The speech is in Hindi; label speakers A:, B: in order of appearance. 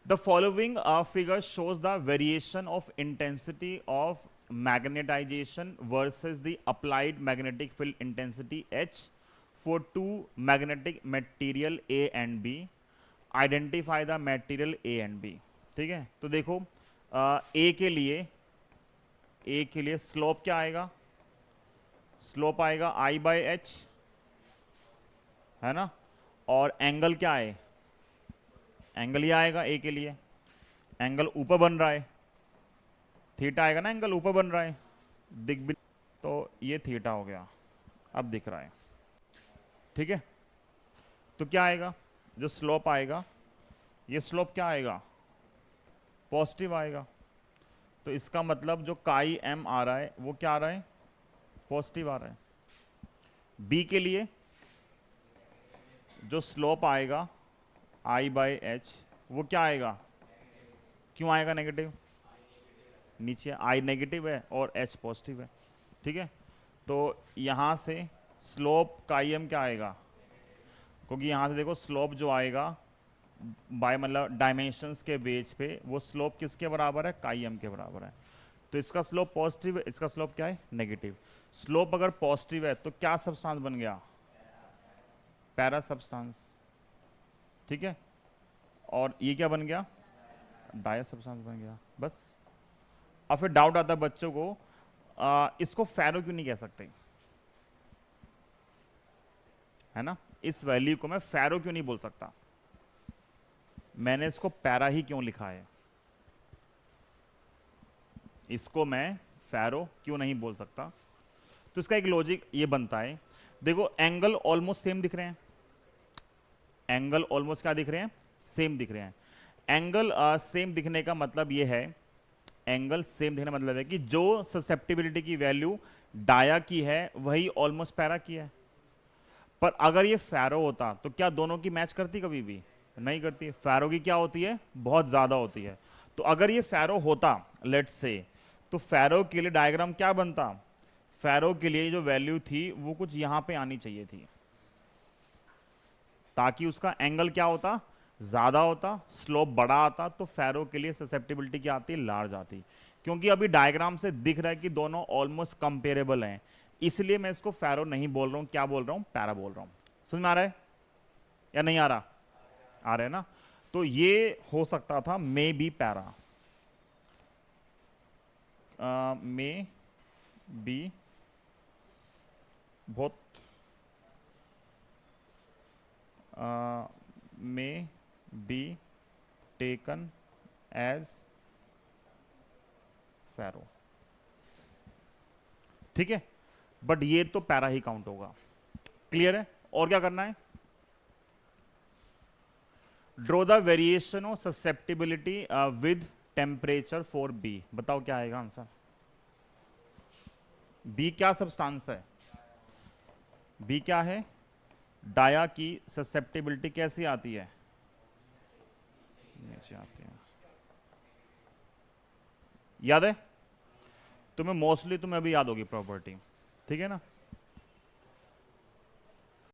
A: The following figure shows the variation of intensity of magnetization versus the applied magnetic field intensity H for two magnetic material A and B. Identify the material A and B. ठीक है, तो देखो A के लिए स्लोप क्या आएगा? स्लोप आएगा I by H, है ना? और एंगल क्या है? एंगल ये आएगा ए के लिए, एंगल ऊपर बन रहा है, थीटा आएगा ना, एंगल ऊपर बन रहा है, दिख भी, तो ये थीटा हो गया, अब दिख रहा है, ठीक है। तो क्या आएगा, जो स्लोप आएगा, ये स्लोप क्या आएगा? पॉजिटिव आएगा। तो इसका मतलब जो काई एम आ रहा है वो क्या आ रहा है? पॉजिटिव आ रहा है। बी के लिए जो स्लोप आएगा I बाई एच, वो क्या आएगा? क्यों आएगा नेगेटिव? नीचे I नेगेटिव है और H पॉजिटिव है, ठीक है। तो यहाँ से स्लोप का एम क्या आएगा? क्योंकि यहाँ से देखो स्लोप जो आएगा बाय मतलब डायमेंशंस के बेस पे, वो स्लोप किसके बराबर है? काई एम के बराबर है। तो इसका स्लोप पॉजिटिव है, इसका स्लोप क्या है? नेगेटिव। स्लोप अगर पॉजिटिव है तो क्या सब्सटेंस बन गया? पैरा सब्सटेंस, ठीक है। और ये क्या बन गया? डाया सब्सटेंस बन गया, बस। अब फिर डाउट आता है बच्चों को, इसको फेरो क्यों नहीं कह सकते, है ना? इस वैल्यू को मैं फेरो क्यों नहीं बोल सकता? मैंने इसको पैरा ही क्यों लिखा है? इसको मैं फेरो क्यों नहीं बोल सकता? तो इसका एक लॉजिक ये बनता है, देखो एंगल ऑलमोस्ट सेम दिख रहे हैं, एंगल ऑलमोस्ट क्या दिख रहे हैं? सेम दिख रहे हैं। एंगल सेम दिखने का मतलब ये है, एंगल सेम दिखने का मतलब है कि जो ससेप्टिबिलिटी की वैल्यू डाया की है वही ऑलमोस्ट पैरा की है। पर अगर ये फेरो होता तो क्या दोनों की मैच करती? कभी भी नहीं करती। फेरो की क्या होती है? बहुत ज्यादा होती है। तो अगर ये फेरो होता लेट्स से, तो फेरो के लिए डायग्राम क्या बनता? फेरो के लिए जो वैल्यू थी वो कुछ यहां पे आनी चाहिए थी, ताकि उसका एंगल क्या होता? ज्यादा होता, स्लोप बड़ा आता, तो फेरो के लिए ससेप्टिबिलिटी क्या आती? लार्ज आती। क्योंकि अभी डायग्राम से दिख रहा है कि दोनों ऑलमोस्ट कंपेरेबल हैं, इसलिए मैं इसको फेरो नहीं बोल रहा हूं, क्या बोल रहा हूं? पैरा बोल रहा हूं। समझ में आ रहा है या नहीं आ रहा? आ रहा है ना? तो ये हो सकता था maybe para, maybe बहुत maybe taken as ferro, ठीक है। बट ये तो पैरा ही काउंट होगा। क्लियर है? और क्या करना है? Draw the variation of susceptibility with temperature for B. बताओ क्या आएगा आंसर? बी क्या सब्सटेंस है? बी क्या है? डाया की ससेप्टिबिलिटी कैसी आती है? नीचे आती है। याद है तुम्हें? मोस्टली तुम्हें अभी याद होगी प्रॉपर्टी, ठीक है ना?